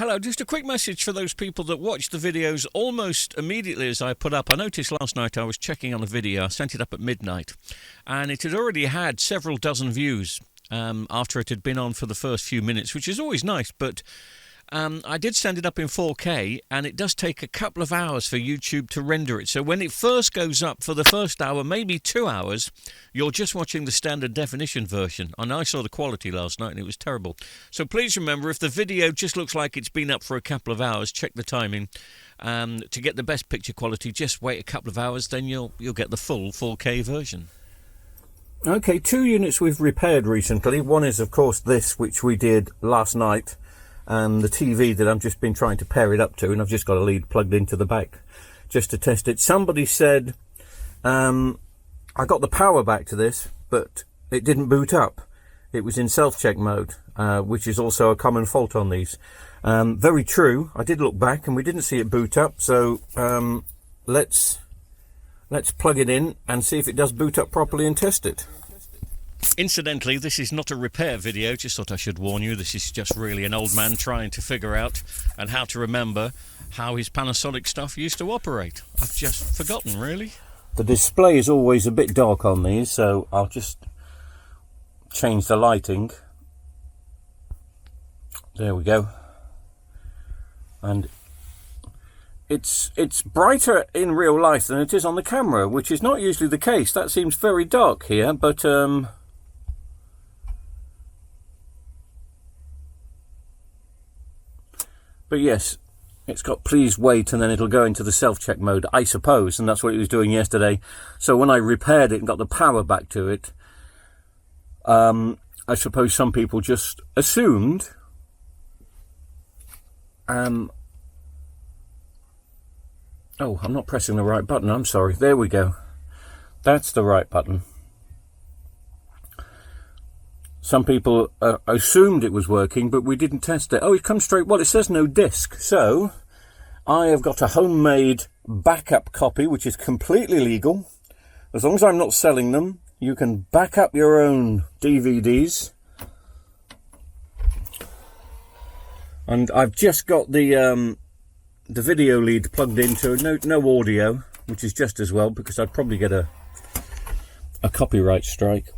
Hello, just a quick message for those people that watch the videos almost immediately as I put up. I noticed last night I was checking on the video. I sent it up at midnight, and it had already had several dozen views after it had been on for the first few minutes, which is always nice, but I did send it up in 4K, and it does take a couple of hours for YouTube to render it. So when it first goes up for the first hour, maybe 2 hours, you're just watching the standard definition version. And I saw the quality last night, and it was terrible. So please remember, if the video just looks like it's been up for a couple of hours, check the timing. To get the best picture quality, just wait a couple of hours, then you'll get the full 4K version. Okay, 2 units we've repaired recently. One is, of course, this, which we did last night. And the TV that I've just been trying to pair it up to, and I've just got a lead plugged into the back just to test it. Somebody said I got the power back to this, but it didn't boot up. It was in self-check mode, which is also a common fault on these. Very true. I did look back and we didn't see it boot up, so let's plug it in and see if it does boot up properly and test it. Incidentally, this is not a repair video, just thought I should warn you. This is just really an old man trying to figure out and how to remember how his Panasonic stuff used to operate. I've just forgotten, really. The display is always a bit dark on these, so I'll just change the lighting. There we go. And it's brighter in real life than it is on the camera, which is not usually the case. That seems very dark here, but yes, it's got please wait, and then it'll go into the self-check mode, I suppose, and that's what it was doing yesterday. So when I repaired it and got the power back to it, I suppose some people just assumed oh, I'm not pressing the right button, I'm sorry. There we go. That's the right button. Some people assumed it was working, but we didn't test it. Oh, it comes straight. Well, it says no disk. So I have got a homemade backup copy, which is completely legal. As long as I'm not selling them, you can back up your own DVDs. And I've just got the video lead plugged into no audio, which is just as well, because I'd probably get a copyright strike.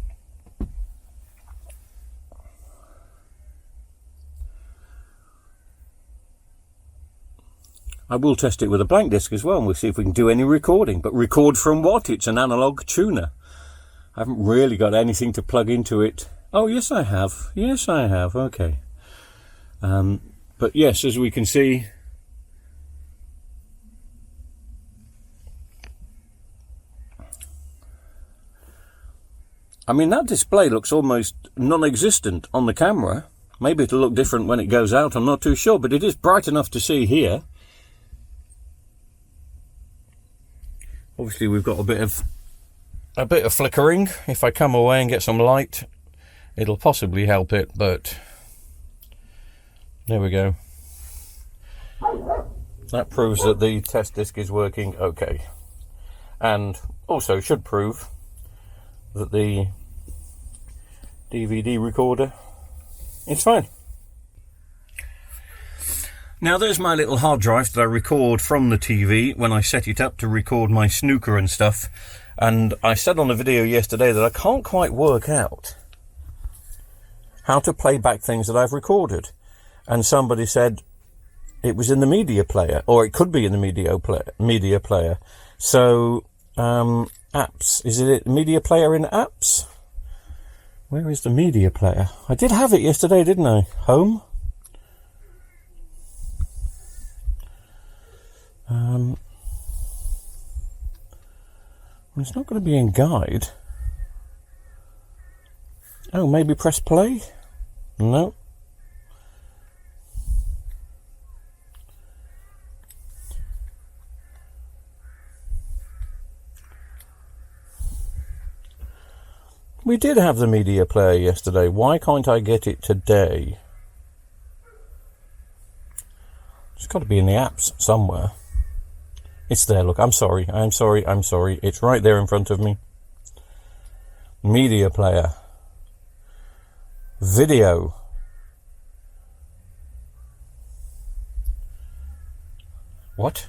I will test it with a blank disc as well, and we'll see if we can do any recording. But record from what? It's an analog tuner. I haven't really got anything to plug into it. Oh, yes, I have. Yes, I have. Okay. But yes, as we can see, I mean, that display looks almost non-existent on the camera. Maybe it'll look different when it goes out, I'm not too sure, but it is bright enough to see here. Obviously, we've got a bit of flickering. If I come away and get some light, it'll possibly help it, but there we go. That proves that the test disc is working okay. And also should prove that the DVD recorder is fine. Now there's my little hard drive that I record from the TV when I set it up to record my snooker and stuff. And I said on the video yesterday that I can't quite work out how to play back things that I've recorded. And somebody said it was in the media player, or it could be in the media player. So, apps. Is it media player in apps? Where is the media player? I did have it yesterday, didn't I? Home? It's not going to be in guide. Oh, maybe press play? No. We did have the media player yesterday. Why can't I get it today? It's got to be in the apps somewhere. It's there, look. I'm sorry. It's right there in front of me. Media player. Video. What?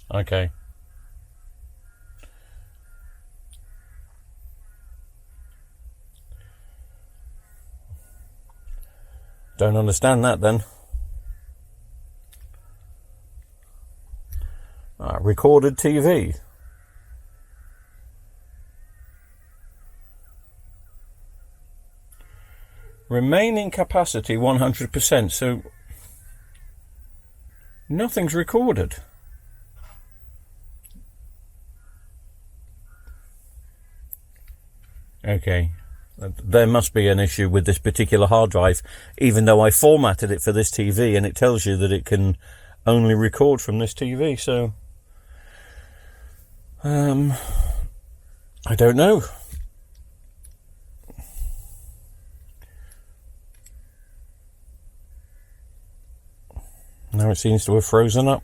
Okay. Don't understand that then. Recorded TV. Remaining capacity 100%, so nothing's recorded. Okay. There must be an issue with this particular hard drive, even though I formatted it for this TV and it tells you that it can only record from this TV, so I don't know. Now it seems to have frozen up.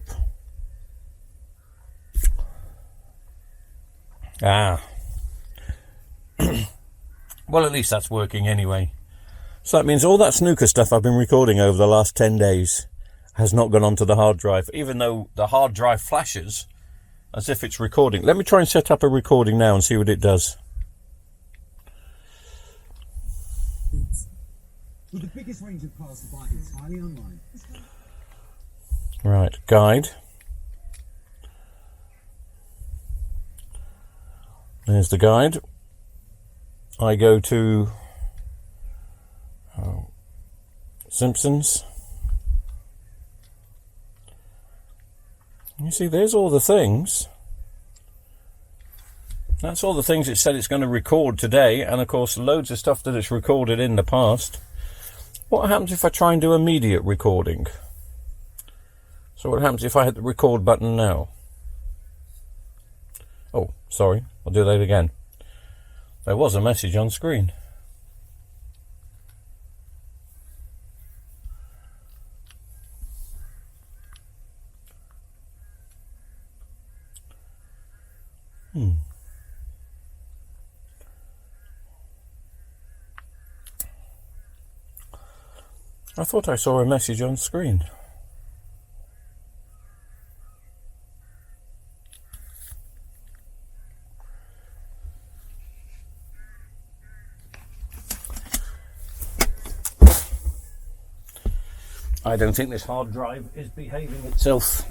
Well, at least that's working anyway. So that means all that snooker stuff I've been recording over the last 10 days has not gone onto the hard drive, even though the hard drive flashes as if it's recording. Let me try and set up a recording now and see what it does. With the biggest range of cars to buy entirely online. Right, guide. There's the guide. I go to Simpsons. You see, there's all the things. That's all the things it said it's going to record today, and of course loads of stuff that it's recorded in the past. What happens if I try and do immediate recording? So what happens if I hit the record button now? Oh, sorry, I'll do that again. There was a message on screen. I thought I saw a message on screen. I don't think this hard drive is behaving itself.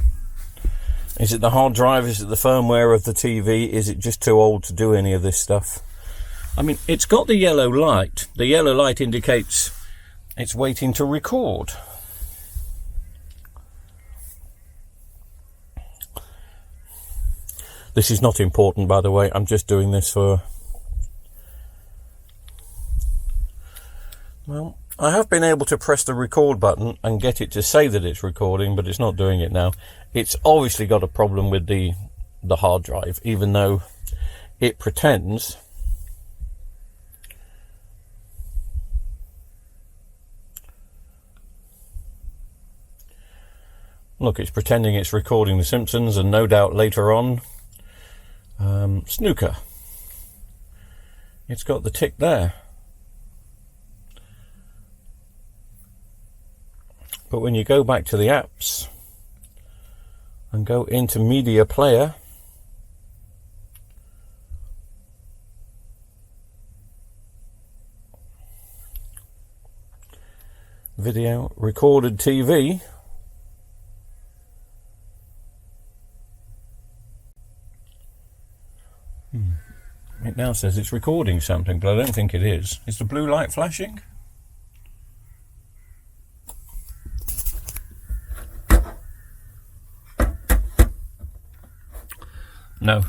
Is it the hard drive? Is it the firmware of the TV? Is it just too old to do any of this stuff? I mean, it's got the yellow light. The yellow light indicates it's waiting to record. This is not important, by the way. I'm just doing this for... Well, I have been able to press the record button and get it to say that it's recording, but it's not doing it now. It's obviously got a problem with the hard drive, even though it pretends. Look, it's pretending it's recording The Simpsons, and no doubt later on, snooker. It's got the tick there. But when you go back to the apps and go into Media Player, video, recorded TV, it now says it's recording something, but I don't think it is. Is the blue light flashing? No.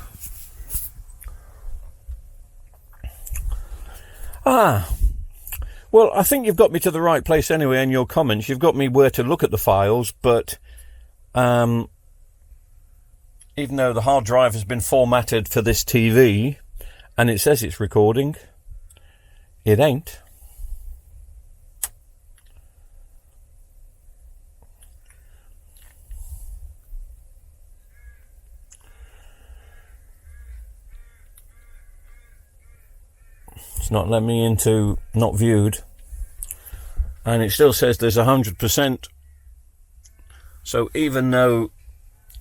Well, I think you've got me to the right place anyway in your comments. You've got me where to look at the files, but even though the hard drive has been formatted for this TV and it says it's recording, it ain't. It's not letting me into not viewed. and it still says there's 100%. So even though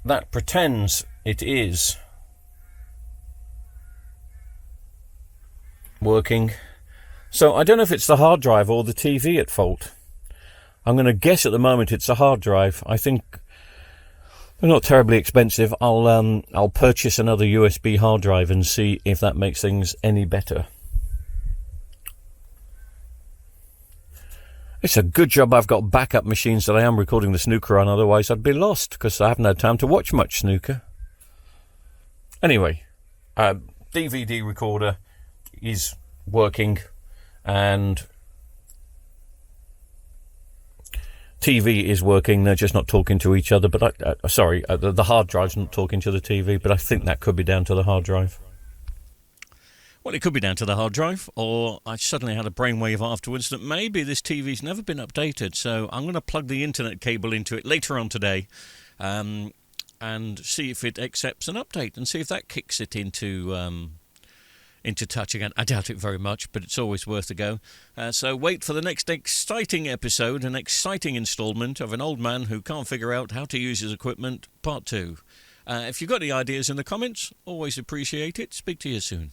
that pretends it is working, so I don't know if it's the hard drive or the TV at fault. I'm going to guess at the moment it's a hard drive. I think they're not terribly expensive. I'll purchase another USB hard drive and see if that makes things any better. It's a good job I've got backup machines that I am recording the snooker on, otherwise I'd be lost because I haven't had time to watch much snooker. Anyway, DVD recorder is working and TV is working. They're just not talking to each other. But the hard drive's not talking to the TV, but I think that could be down to the hard drive. Well, it could be down to the hard drive, or I suddenly had a brainwave afterwards that maybe this TV's never been updated, so I'm going to plug the internet cable into it later on today and see if it accepts an update and see if that kicks it into touch again. I doubt it very much, but it's always worth a go. So wait for the next exciting episode, an exciting instalment of An Old Man Who Can't Figure Out How to Use His Equipment, Part 2. If you've got any ideas in the comments, always appreciate it. Speak to you soon.